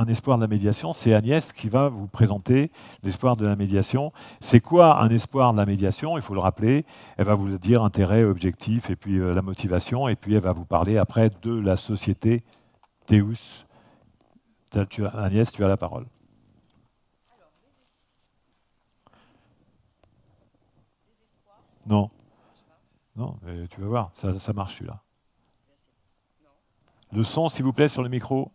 espoir de la médiation, c'est Agnès qui va vous présenter l'espoir de la médiation. C'est quoi un espoir de la médiation? Il faut le rappeler. Elle va vous dire intérêt, objectif, et puis la motivation, et puis elle va vous parler après de la société Théus. Agnès, tu as la parole. Non. Non, mais tu vas voir, ça marche celui-là. Le son, s'il vous plaît, sur le micro.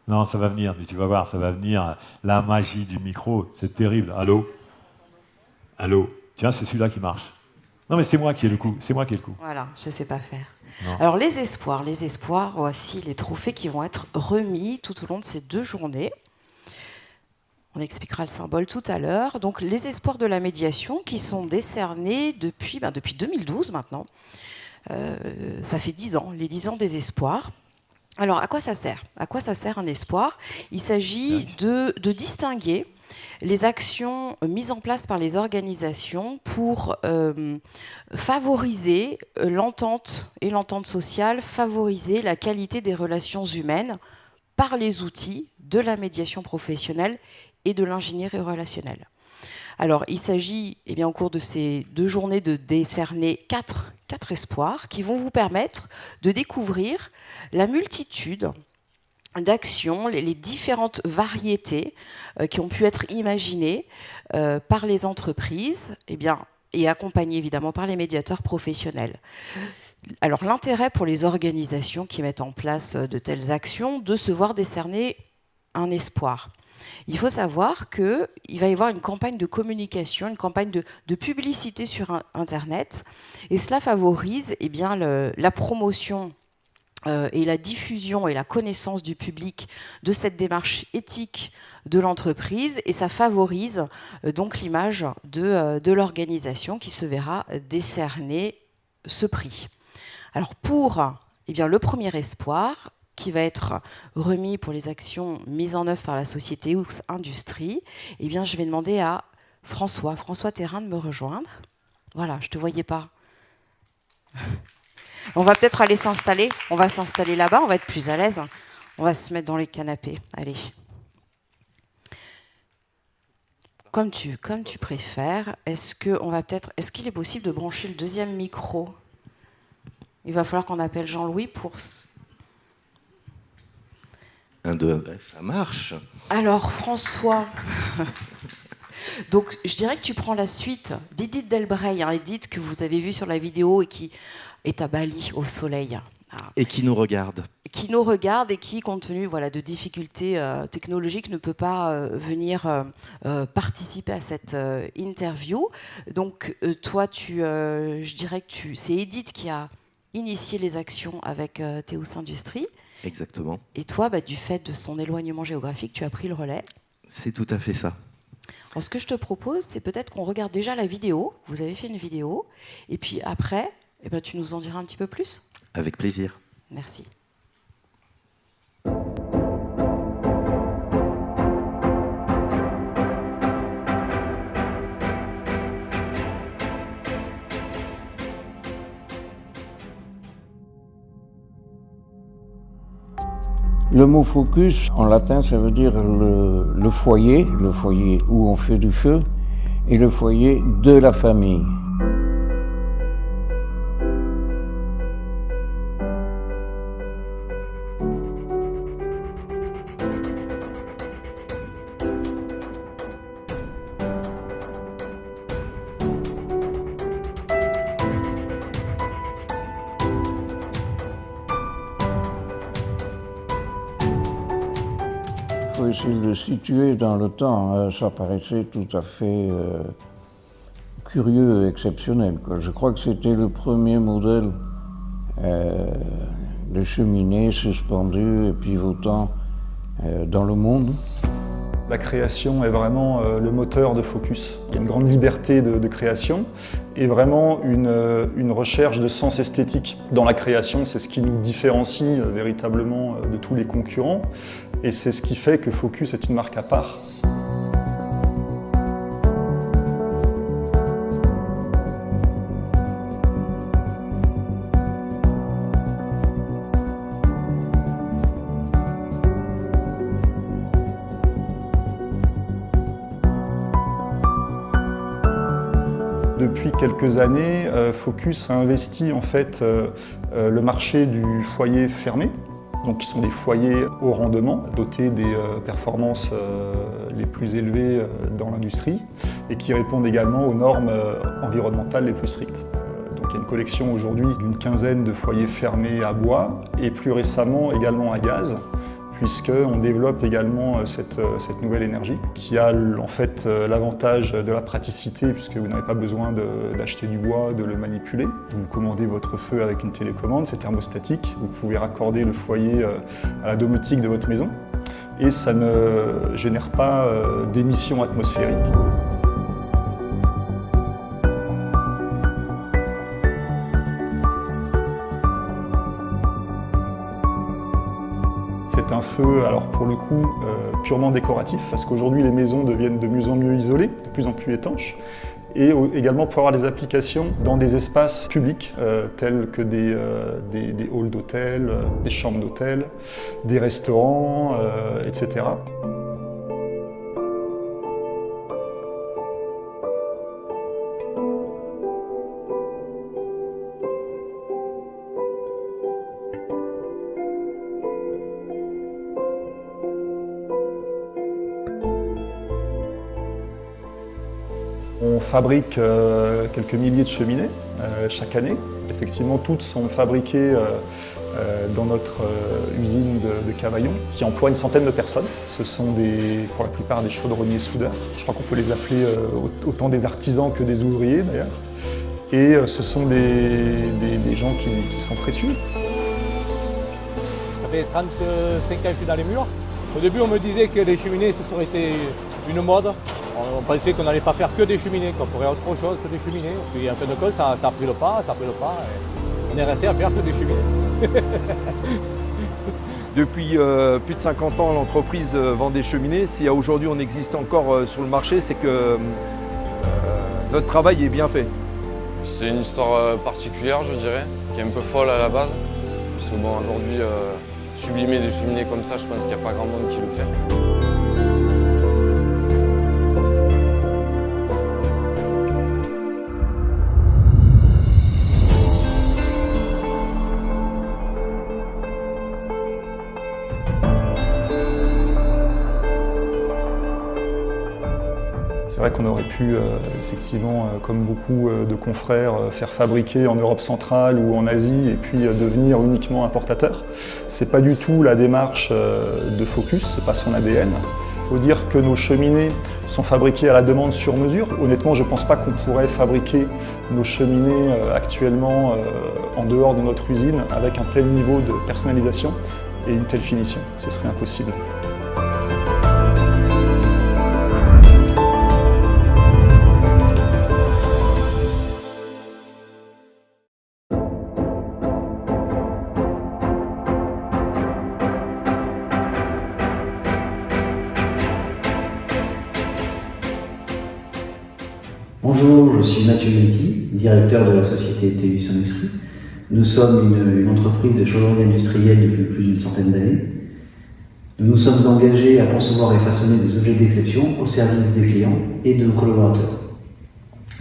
Non, ça va venir, mais tu vas voir, ça va venir. La magie du micro, c'est terrible. Allô? Allô? Tiens, c'est celui-là qui marche. Non, mais c'est moi qui ai le coup. C'est moi qui ai le coup. Voilà, je ne sais pas faire. Non. Alors, les espoirs, voici les trophées qui vont être remis tout au long de ces 2 journées. On expliquera le symbole tout à l'heure. Donc, les espoirs de la médiation qui sont décernés depuis 2012 maintenant. Ça fait 10 ans, les 10 ans des espoirs. Alors, à quoi ça sert? À quoi ça sert un espoir? Il s'agit de distinguer les actions mises en place par les organisations pour favoriser l'entente et l'entente sociale, favoriser la qualité des relations humaines par les outils de la médiation professionnelle et de l'ingénierie relationnelle. Alors, il s'agit, au cours de ces 2 journées, de décerner 4 espoirs qui vont vous permettre de découvrir la multitude d'actions, les différentes variétés qui ont pu être imaginées par les entreprises, et accompagnées évidemment par les médiateurs professionnels. Alors, l'intérêt pour les organisations qui mettent en place de telles actions, de se voir décerner un espoir. Il faut savoir qu'il va y avoir une campagne de communication, une campagne de publicité sur Internet, et cela favorise la promotion et la diffusion et la connaissance du public de cette démarche éthique de l'entreprise, et ça favorise donc l'image de l'organisation qui se verra décerner ce prix. Alors pour le premier espoir, qui va être remis pour les actions mises en œuvre par la société Théus Industrie, je vais demander à François Thérin de me rejoindre. Voilà, je ne te voyais pas. On va peut-être aller s'installer. On va s'installer là-bas, on va être plus à l'aise. On va se mettre dans les canapés. Allez. Comme tu préfères, est-ce qu'il est possible de brancher le 2e micro? Il va falloir qu'on appelle Jean-Louis pour... 1, 2, ça marche. Alors, François, donc je dirais que tu prends la suite d'Edith Delbray, Edith que vous avez vue sur la vidéo et qui est à Bali, au soleil. Et qui nous regarde. Qui nous regarde et qui, compte tenu de difficultés technologiques, ne peut pas venir participer à cette interview. Donc, toi, je dirais que c'est Edith qui a initié les actions avec Théus Industrie. Exactement. Et toi, du fait de son éloignement géographique, tu as pris le relais. C'est tout à fait ça. Alors, ce que je te propose, c'est peut-être qu'on regarde déjà la vidéo. Vous avez fait une vidéo. Et puis après, tu nous en diras un petit peu plus. Avec plaisir. Merci. Le mot focus, en latin, ça veut dire le foyer où on fait du feu, et le foyer de la famille. Il faut essayer de le situer dans le temps. Ça paraissait tout à fait curieux et exceptionnel, quoi. Je crois que c'était le premier modèle de cheminée suspendue et pivotant dans le monde. La création est vraiment le moteur de Focus. Il y a une grande liberté de création et vraiment une recherche de sens esthétique dans la création. C'est ce qui nous différencie véritablement de tous les concurrents et c'est ce qui fait que Focus est une marque à part. Depuis quelques années, Focus a investi en fait le marché du foyer fermé, donc qui sont des foyers haut rendement, dotés des performances les plus élevées dans l'industrie et qui répondent également aux normes environnementales les plus strictes. Donc il y a une collection aujourd'hui d'une quinzaine de foyers fermés à bois et plus récemment également à gaz, puisqu'on développe également cette nouvelle énergie qui a en fait l'avantage de la praticité puisque vous n'avez pas besoin d'acheter du bois, de le manipuler. Vous commandez votre feu avec une télécommande, c'est thermostatique, vous pouvez raccorder le foyer à la domotique de votre maison et ça ne génère pas d'émissions atmosphériques. C'est un feu, alors pour le coup, purement décoratif, parce qu'aujourd'hui les maisons deviennent de mieux en mieux isolées, de plus en plus étanches, et également pour avoir des applications dans des espaces publics, tels que des halls d'hôtel, des chambres d'hôtel, des restaurants, etc. On fabrique quelques milliers de cheminées chaque année. Effectivement, toutes sont fabriquées dans notre usine de Cavaillon, qui emploie une centaine de personnes. Ce sont pour la plupart des chaudronniers soudeurs. Je crois qu'on peut les appeler autant des artisans que des ouvriers d'ailleurs. Et ce sont des gens qui sont précieux. Ça fait 35 ans que je suis dans les murs. Au début, on me disait que les cheminées, ce serait été une mode. On pensait qu'on n'allait pas faire que des cheminées, qu'on ferait autre chose que des cheminées. Puis en fin de compte, ça a pris le pas, et on est resté à faire que des cheminées. Depuis plus de 50 ans, l'entreprise vend des cheminées. Si aujourd'hui on existe encore sur le marché, c'est que notre travail est bien fait. C'est une histoire particulière, je dirais, qui est un peu folle à la base. Parce que bon, aujourd'hui, sublimer des cheminées comme ça, je pense qu'il n'y a pas grand monde qui le fait. C'est vrai qu'on aurait pu, effectivement, comme beaucoup de confrères, faire fabriquer en Europe centrale ou en Asie et puis devenir uniquement importateur. C'est pas du tout la démarche de Focus, c'est pas son ADN. Il faut dire que nos cheminées sont fabriquées à la demande sur mesure. Honnêtement, je pense pas qu'on pourrait fabriquer nos cheminées actuellement en dehors de notre usine avec un tel niveau de personnalisation et une telle finition. Ce serait impossible. Bonjour, je suis Mathieu Metti, directeur de la société TEUS Industrie. Nous sommes une entreprise de chaudronnerie industrielle depuis plus d'une centaine d'années. Nous nous sommes engagés à concevoir et façonner des objets d'exception au service des clients et de nos collaborateurs.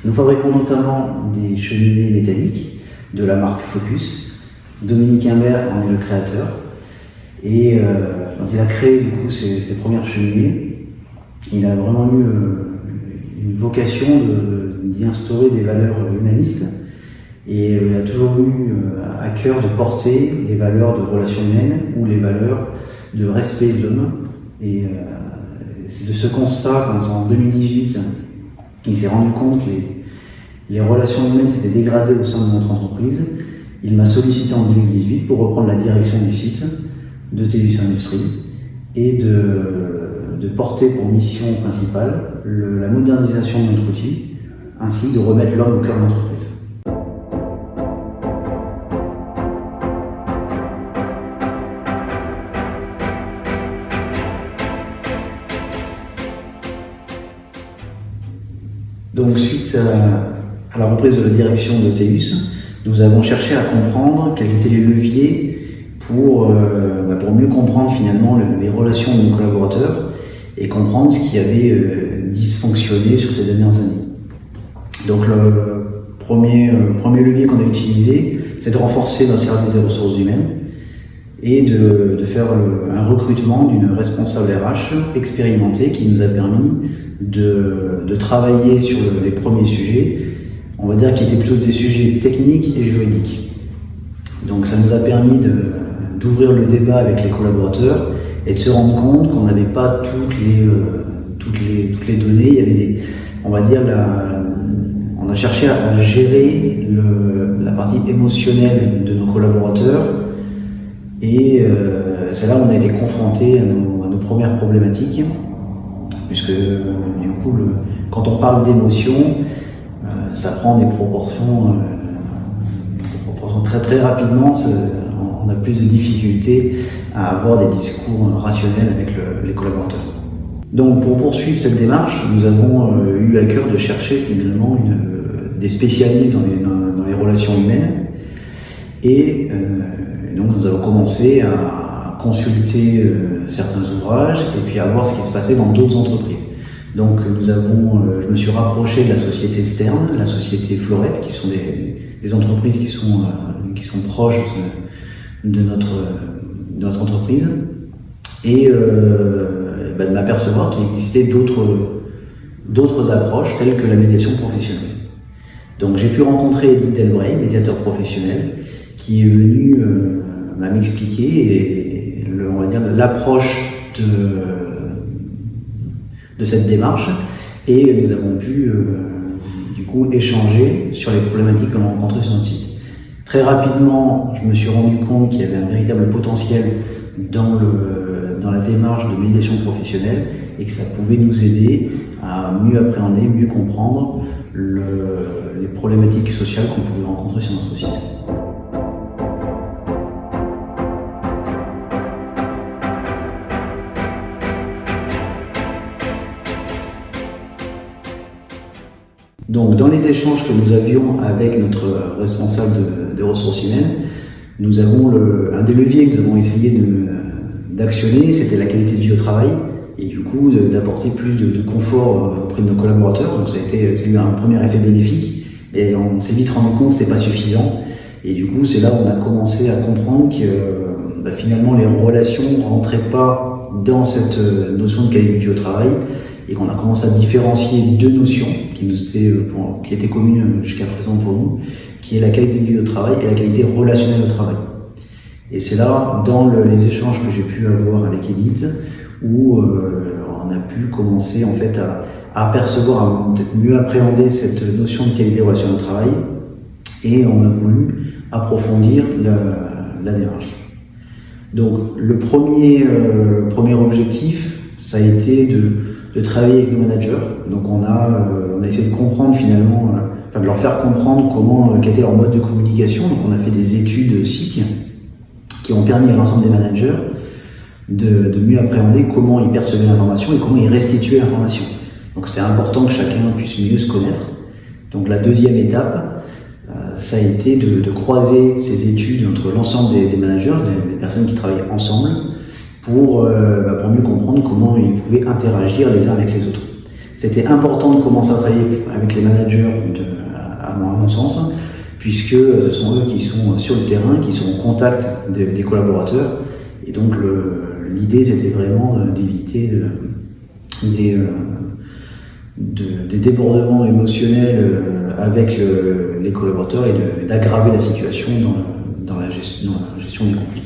Nous fabriquons notamment des cheminées métalliques de la marque Focus. Dominique Imbert en est le créateur. Et quand il a créé du coup ses premières cheminées, il a vraiment eu une vocation d'y instaurer des valeurs humanistes et il a toujours eu à cœur de porter les valeurs de relations humaines ou les valeurs de respect de l'homme. Et c'est de ce constat qu'en 2018, il s'est rendu compte que les relations humaines s'étaient dégradées au sein de notre entreprise. Il m'a sollicité en 2018 pour reprendre la direction du site de TEUS Industrie et de porter pour mission principale la modernisation de notre outil, ainsi de remettre l'homme au cœur de l'entreprise. Donc suite à la reprise de la direction de TEUS, nous avons cherché à comprendre quels étaient les leviers pour mieux comprendre finalement les relations de nos collaborateurs et comprendre ce qui avait dysfonctionné sur ces dernières années. Donc le premier levier qu'on a utilisé, c'est de renforcer notre service des ressources humaines et de faire un recrutement d'une responsable RH expérimentée qui nous a permis de travailler sur les premiers sujets, on va dire qui étaient plutôt des sujets techniques et juridiques. Donc ça nous a permis d'ouvrir le débat avec les collaborateurs et de se rendre compte qu'on n'avait pas toutes les données. Il y avait on va dire, on a cherché à gérer la partie émotionnelle de nos collaborateurs et c'est là où on a été confronté à nos premières problématiques, puisque du coup, quand on parle d'émotion, ça prend des proportions très très rapidement. On a plus de difficultés à avoir des discours rationnels avec les collaborateurs. Donc pour poursuivre cette démarche, nous avons eu à cœur de chercher finalement des spécialistes dans les relations humaines et donc nous avons commencé à consulter certains ouvrages et puis à voir ce qui se passait dans d'autres entreprises. Donc je me suis rapproché de la société Stern, la société Florette, qui sont des entreprises qui sont proches de notre entreprise et de m'apercevoir qu'il existait d'autres approches telles que la médiation professionnelle. Donc j'ai pu rencontrer Edith Delbray, médiateur professionnel, qui est venu m'expliquer on va dire l'approche de cette démarche et nous avons pu du coup échanger sur les problématiques que l'on rencontrait sur notre site. Très rapidement, je me suis rendu compte qu'il y avait un véritable potentiel dans la démarche de médiation professionnelle et que ça pouvait nous aider à mieux appréhender, mieux comprendre les problématiques sociales qu'on pouvait rencontrer sur notre site. Donc, dans les échanges que nous avions avec notre responsable de ressources humaines, nous avons un des leviers que nous avons essayé d'actionner, c'était la qualité de vie au travail, et du coup d'apporter plus de confort auprès de nos collaborateurs. Donc ça a eu un premier effet bénéfique, et on s'est vite rendu compte que ce n'était pas suffisant. Et du coup, c'est là où on a commencé à comprendre que finalement les relations ne rentraient pas dans cette notion de qualité de vie au travail, et qu'on a commencé à différencier deux notions qui étaient communes jusqu'à présent pour nous, qui est la qualité de vie au travail et la qualité relationnelle au travail. Et c'est là, dans les échanges que j'ai pu avoir avec Edith, où on a pu commencer en fait à apercevoir, à peut-être mieux appréhender cette notion de qualité relationnelle au travail, et on a voulu approfondir la démarche. Donc le premier objectif, ça a été de travailler avec nos managers. Donc on a essayé de comprendre finalement, de leur faire comprendre quel était leur mode de communication. Donc on a fait des études SIC qui ont permis à l'ensemble des managers de mieux appréhender comment ils percevaient l'information et comment ils restituaient l'information. Donc c'était important que chacun puisse mieux se connaître. Donc la deuxième étape, ça a été de croiser ces études entre l'ensemble des managers, des personnes qui travaillent ensemble, pour mieux comprendre comment ils pouvaient interagir les uns avec les autres. C'était important de commencer à travailler avec les managers, à mon sens, puisque ce sont eux qui sont sur le terrain, qui sont en contact des collaborateurs. Et donc l'idée, c'était vraiment d'éviter des débordements émotionnels avec les collaborateurs et d'aggraver la situation dans la gestion des conflits.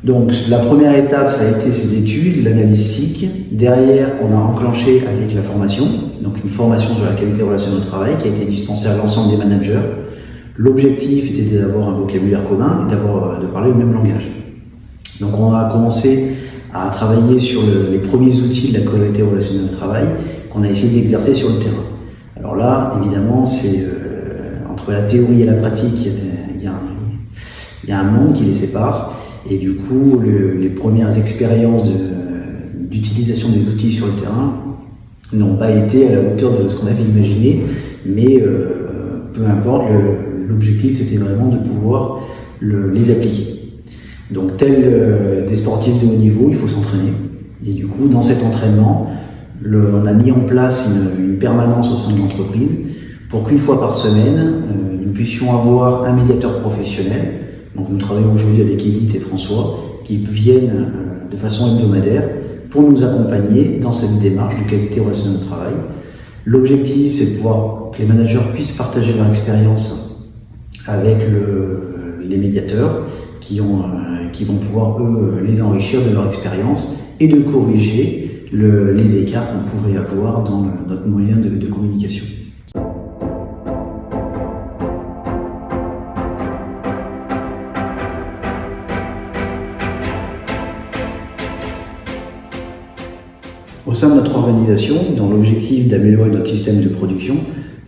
Donc la première étape, ça a été ces études, l'analyse SIC. Derrière, on a enclenché avec la formation, donc une formation sur la qualité relationnelle au travail qui a été dispensée à l'ensemble des managers. L'objectif était d'avoir un vocabulaire commun et de parler le même langage. Donc on a commencé à travailler sur les premiers outils de la qualité relationnelle au travail qu'on a essayé d'exercer sur le terrain. Alors là, évidemment, c'est entre la théorie et la pratique, il y a un monde qui les sépare. Et du coup, les premières expériences d'utilisation des outils sur le terrain n'ont pas été à la hauteur de ce qu'on avait imaginé, mais peu importe, l'objectif c'était vraiment de pouvoir les appliquer. Donc tel des sportifs de haut niveau, il faut s'entraîner. Et du coup, dans cet entraînement, On a mis en place une permanence au sein de l'entreprise pour qu'une fois par semaine, nous puissions avoir un médiateur professionnel. Donc nous travaillons aujourd'hui avec Edith et François qui viennent de façon hebdomadaire pour nous accompagner dans cette démarche de qualité relationnelle au travail. L'objectif, c'est de pouvoir que les managers puissent partager leur expérience avec les médiateurs qui vont pouvoir, eux, les enrichir de leur expérience et de corriger les écarts qu'on pourrait avoir dans notre moyen de communication. Au sein de notre organisation, dans l'objectif d'améliorer notre système de production,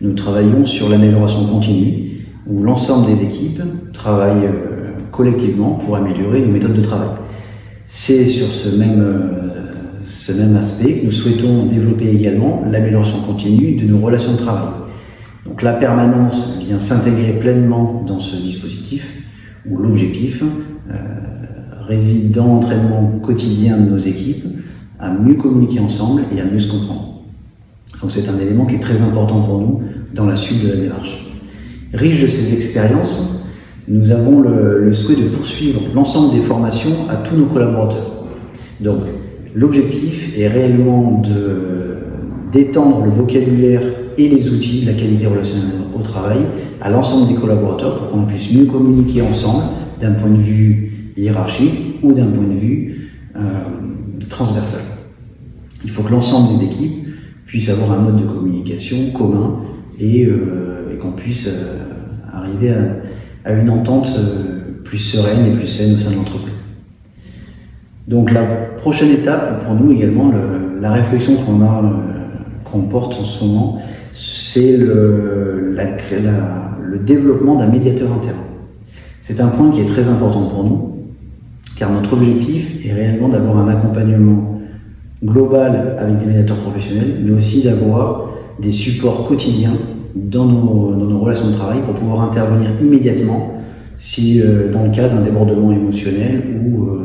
nous travaillons sur l'amélioration continue, où l'ensemble des équipes travaillent collectivement pour améliorer nos méthodes de travail. C'est sur ce même aspect que nous souhaitons développer également l'amélioration continue de nos relations de travail. Donc la permanence vient s'intégrer pleinement dans ce dispositif, où l'objectif réside dans l'entraînement quotidien de nos équipes, à mieux communiquer ensemble et à mieux se comprendre. Donc c'est un élément qui est très important pour nous dans la suite de la démarche. Riche de ces expériences, nous avons le souhait de poursuivre l'ensemble des formations à tous nos collaborateurs. Donc l'objectif est réellement d'étendre le vocabulaire et les outils de la qualité relationnelle au travail à l'ensemble des collaborateurs pour qu'on puisse mieux communiquer ensemble d'un point de vue hiérarchique ou d'un point de vue transversal. Il faut que l'ensemble des équipes puissent avoir un mode de communication commun et qu'on puisse arriver à une entente plus sereine et plus saine au sein de l'entreprise. Donc la prochaine étape pour nous également, la réflexion qu'on porte en ce moment, c'est le développement d'un médiateur interne. C'est un point qui est très important pour nous, car notre objectif est réellement d'avoir un accompagnement global avec des médiateurs professionnels, mais aussi d'avoir des supports quotidiens dans nos relations de travail pour pouvoir intervenir immédiatement si dans le cas d'un débordement émotionnel ou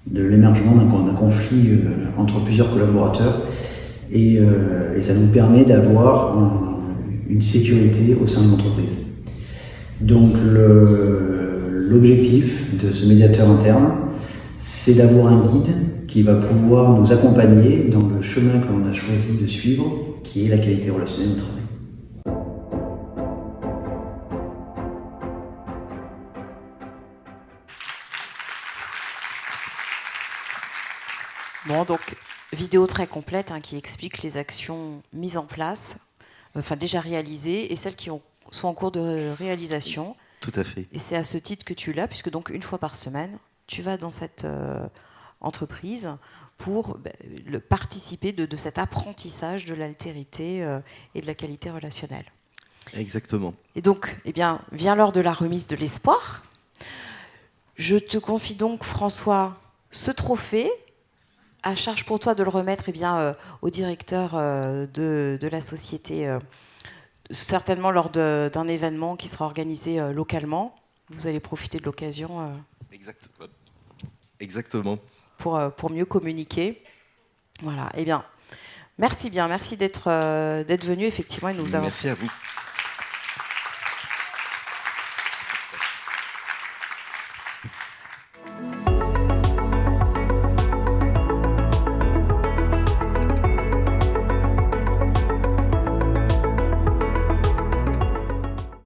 de l'émergement d'un conflit entre plusieurs collaborateurs. Et ça nous permet d'avoir une sécurité au sein de l'entreprise. Donc l'objectif de ce médiateur interne, c'est d'avoir un guide qui va pouvoir nous accompagner dans le chemin que l'on a choisi de suivre, qui est la qualité relationnelle au travail. Bon, donc, vidéo très complète qui explique les actions mises en place, déjà réalisées, et celles qui sont en cours de réalisation. Tout à fait. Et c'est à ce titre que tu l'as, puisque donc une fois par semaine, tu vas dans cette entreprise pour participer de cet apprentissage de l'altérité et de la qualité relationnelle. Exactement. Et donc, vient l'heure de la remise de l'espoir. Je te confie donc, François, ce trophée, à charge pour toi de le remettre au directeur de la société, certainement lors d'un événement qui sera organisé localement. Vous allez profiter de l'occasion Exactement. Pour mieux communiquer. Voilà. Merci d'être venu, effectivement. Et nous Merci à vous.